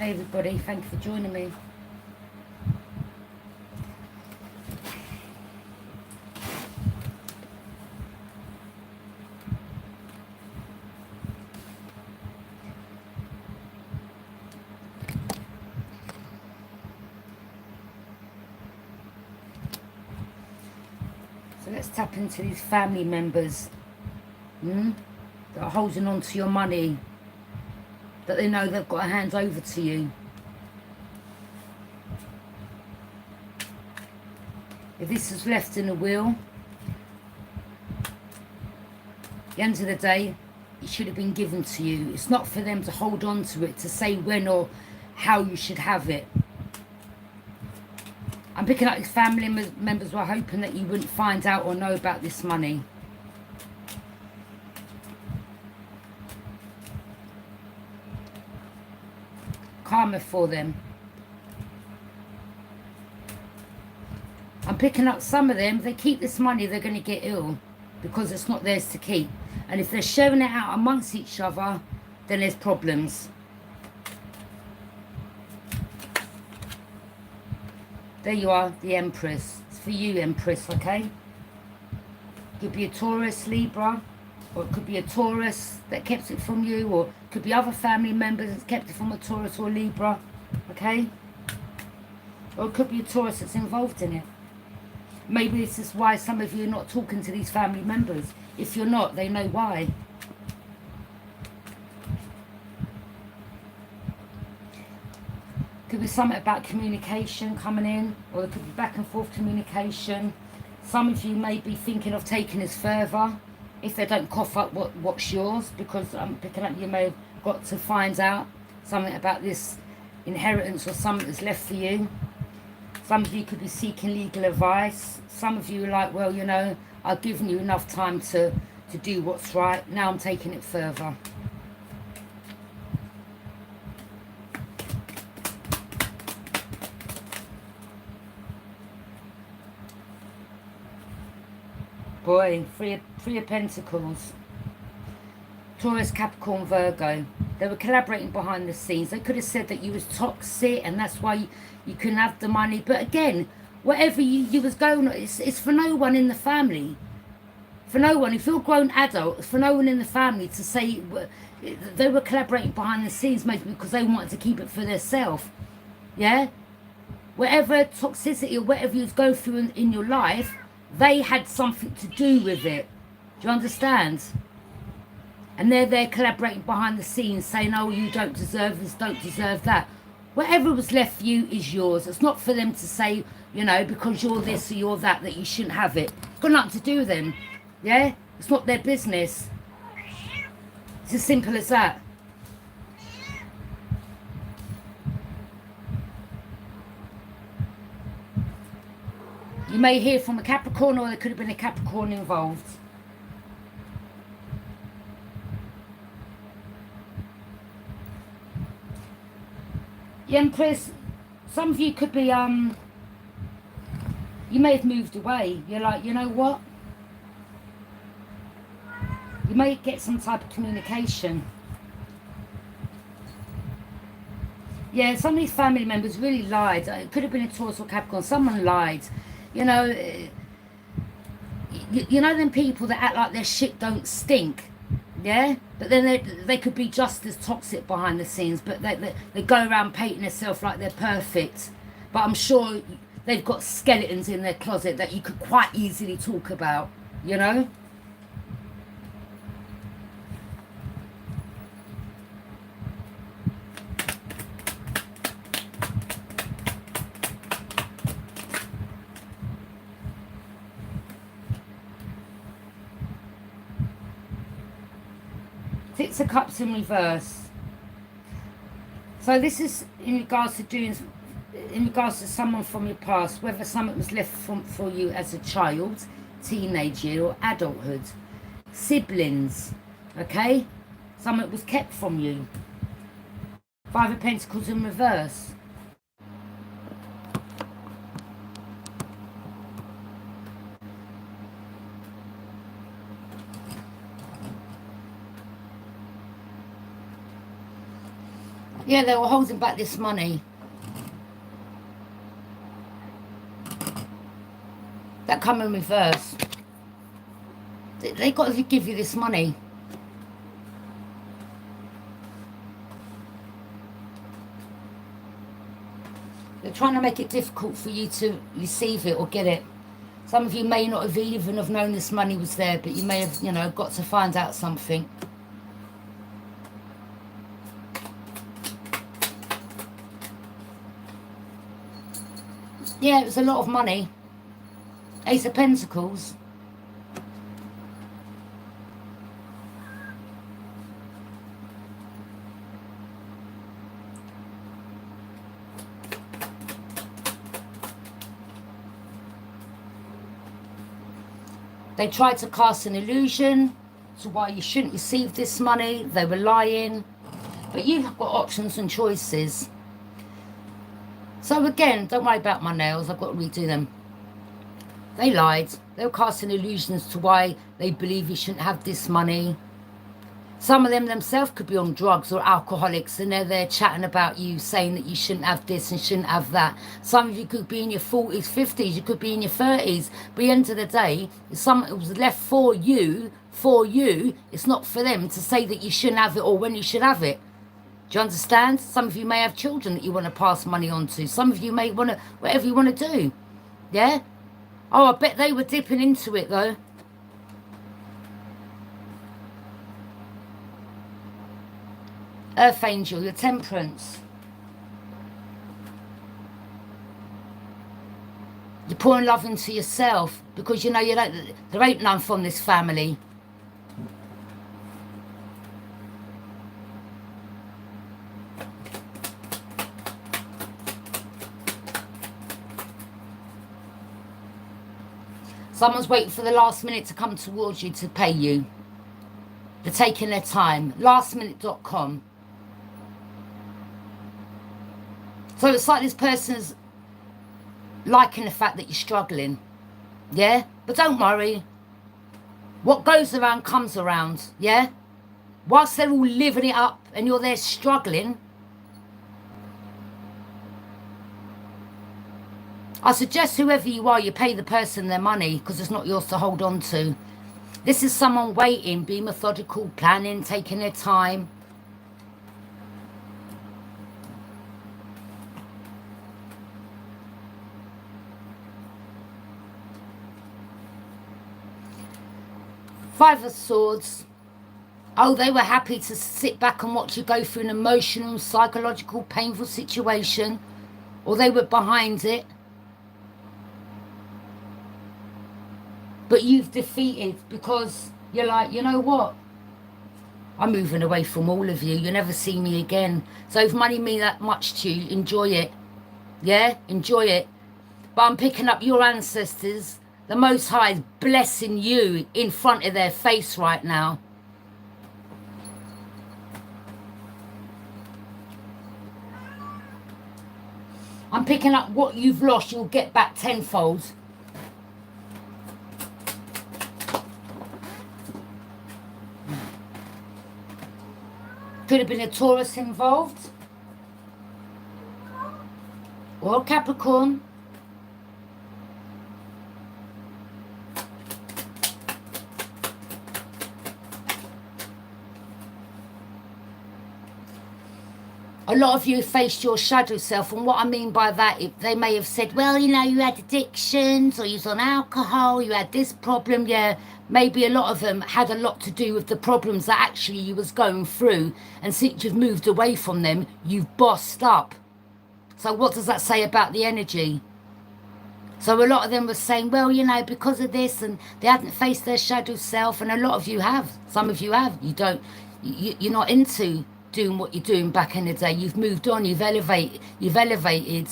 Hey everybody, thank you for joining me. So let's tap into these family members that are holding on to your money, that they know they've got to hand over to you. If this is left in a will, at the end of the day, it should have been given to you. It's not for them to hold on to it, to say when or how you should have it. I'm picking up these family members who are hoping that you wouldn't find out or know about this money. Karma for them. I'm picking up some of them, if they keep this money, they're going to get ill because it's not theirs to keep. And if they're sharing it out amongst each other, then there's problems. There you are, the Empress. It's for you, Empress, okay? Could be a Taurus, Libra, or it could be a Taurus that kept it from you, or it could be other family members that kept it from a Taurus or Libra, okay? Or it could be a Taurus that's involved in it. Maybe this is why some of you are not talking to these family members. If you're not, they know why. Could be something about communication coming in, or there could be back and forth communication. Some of you may be thinking of taking this further if they don't cough up what's yours, because I'm picking up you may have got to find out something about this inheritance or something that's left for you. Some of you could be seeking legal advice. Some of you are like, well, you know, I've given you enough time to do what's right. Now I'm taking it further. Boy, three of Pentacles. Taurus, Capricorn, Virgo. They were collaborating behind the scenes. They could have said that you was toxic and that's why you couldn't have the money. But again, whatever you was going on, it's for no one in the family. For no one. If you're a grown adult, it's for no one in the family to say they were collaborating behind the scenes maybe because they wanted to keep it for themselves. Yeah? Whatever toxicity or whatever you was going through in your life, they had something to do with it. Do you understand? And they're there collaborating behind the scenes saying, oh, you don't deserve this, don't deserve that. Whatever was left for you is yours. It's not for them to say, you know, because you're this or you're that, that you shouldn't have it. It's got nothing to do with them. Yeah? It's not their business. It's as simple as that. You may hear from a Capricorn, or there could have been a Capricorn involved. The Empress, some of you could be, you may have moved away. You're like, you know what? You may get some type of communication. Yeah, some of these family members really lied. It could have been a Taurus or Capricorn. Someone lied. You know, you know them people that act like their shit don't stink, yeah? But then they could be just as toxic behind the scenes, but they go around painting themselves like they're perfect. But I'm sure they've got skeletons in their closet that you could quite easily talk about, you know? Six of Cups in reverse. So this is in regards to someone from your past, whether something was left for you as a child, teenage year, or adulthood. Siblings, okay? Something was kept from you. Five of Pentacles in reverse. Yeah, they were holding back this money. That come in reverse. They got to give you this money. They're trying to make it difficult for you to receive it or get it. Some of you may not have even have known this money was there, but you may have, you know, got to find out something. Yeah, it was a lot of money. Ace of Pentacles. They tried to cast an illusion to why you shouldn't receive this money. They were lying. But you've got options and choices. So again, don't worry about my nails. I've got to redo them. They lied. They were casting illusions to why they believe you shouldn't have this money. Some of them themselves could be on drugs or alcoholics, and they're there chatting about you, saying that you shouldn't have this and shouldn't have that. Some of you could be in your 40s, 50s, you could be in your 30s. But at the end of the day, if something was left for you, it's not for them to say that you shouldn't have it or when you should have it. Do you understand? Some of you may have children that you want to pass money on to. Some of you may want to, whatever you want to do. Yeah? Oh, I bet they were dipping into it, though. Earth Angel, your Temperance. You're pouring love into yourself because you know you don't, there ain't none from this family. Someone's waiting for the last minute to come towards you to pay you. They're taking their time. Lastminute.com. So it's like this person's liking the fact that you're struggling. Yeah? But don't worry. What goes around comes around. Yeah? Whilst they're all living it up and you're there struggling, I suggest whoever you are, you pay the person their money because it's not yours to hold on to. This is someone waiting, being methodical, planning, taking their time. Five of Swords. Oh, they were happy to sit back and watch you go through an emotional, psychological, painful situation. Or they were behind it. But you've defeated because you're like, you know what? I'm moving away from all of you. You'll never see me again. So if money means that much to you, enjoy it. Yeah? Enjoy it. But I'm picking up your ancestors. The Most High is blessing you in front of their face right now. I'm picking up what you've lost, you'll get back tenfold. Could have been a Taurus involved. Or a Capricorn. A lot of you faced your shadow self, and what I mean by that, they may have said, well, you know, you had addictions, or you was on alcohol, you had this problem. Yeah, maybe a lot of them had a lot to do with the problems that actually you was going through, and since you've moved away from them, you've bossed up. So what does that say about the energy? So a lot of them were saying, well, you know, because of this, and they hadn't faced their shadow self, and a lot of you have. Some of you have. You don't, you're not into doing what you're doing back in the day. You've moved on, you've elevated,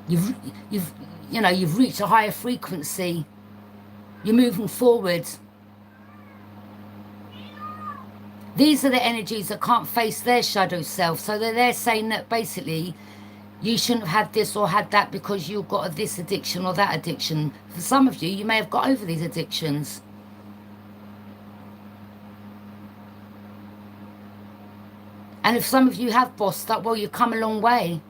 you know, you've reached a higher frequency. You're moving forward. These are the energies that can't face their shadow self. So they're saying that basically you shouldn't have had this or had that because you've got this addiction or that addiction. For some of you, you may have got over these addictions. And if some of you have bossed up, well, you've come a long way.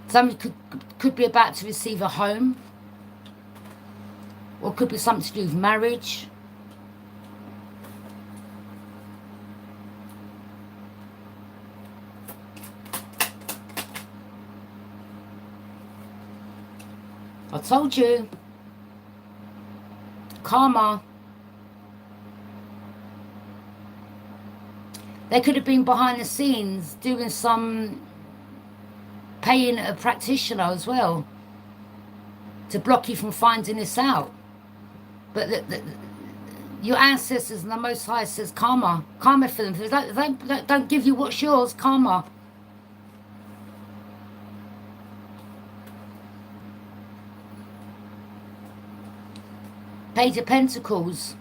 Some of you could be about to receive a home. Or could be something to do with marriage. I told you. Karma. They could have been behind the scenes doing some, paying a practitioner as well to block you from finding this out. But your ancestors and the Most High says karma. Karma for them. They don't give you what's yours. Karma. Page of Pentacles.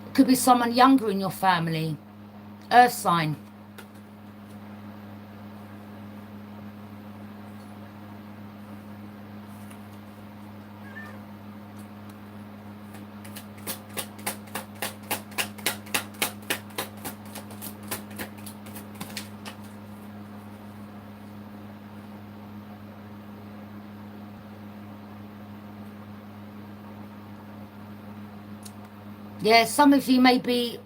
It could be someone younger in your family. Earth sign. Yeah, some of you may be,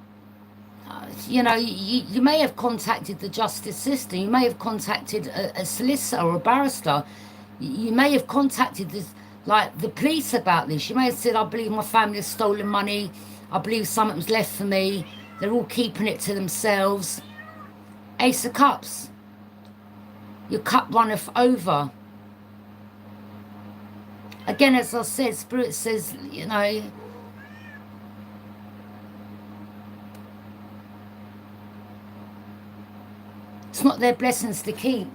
you know, you may have contacted the justice system. You may have contacted a solicitor or a barrister. You may have contacted this, like the police about this. You may have said, I believe my family has stolen money. I believe something was left for me. They're all keeping it to themselves. Ace of Cups. Your cup runneth over. Again, as I said, Spirit says, you know, it's not their blessings to keep.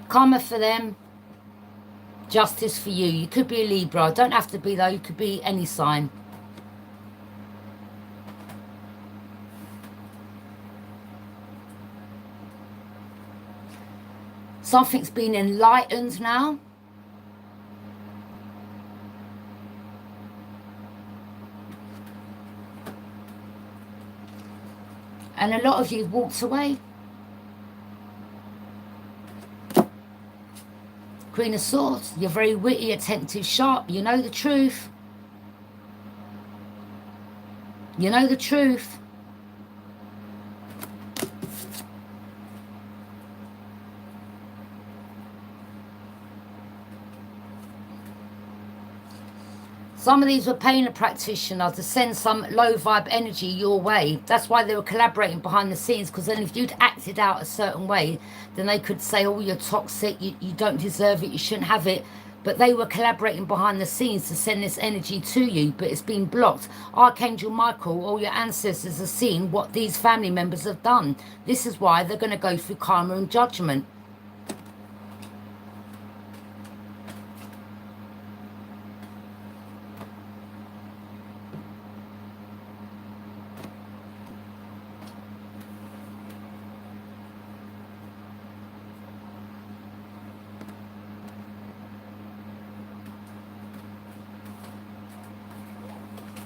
Karma for them. Justice for you. You could be a Libra. Don't have to be though. You could be any sign. Something's been enlightened now. And a lot of you walked away. Queen of Swords. You're very witty, attentive, sharp. You know the truth. You know the truth. Some of these were paying a practitioner to send some low vibe energy your way. That's why they were collaborating behind the scenes, because then if you'd acted out a certain way, then they could say, oh, you're toxic, you don't deserve it, you shouldn't have it. But they were collaborating behind the scenes to send this energy to you, but it's been blocked. Archangel Michael, all your ancestors are seeing what these family members have done. This is why they're going to go through karma and judgment.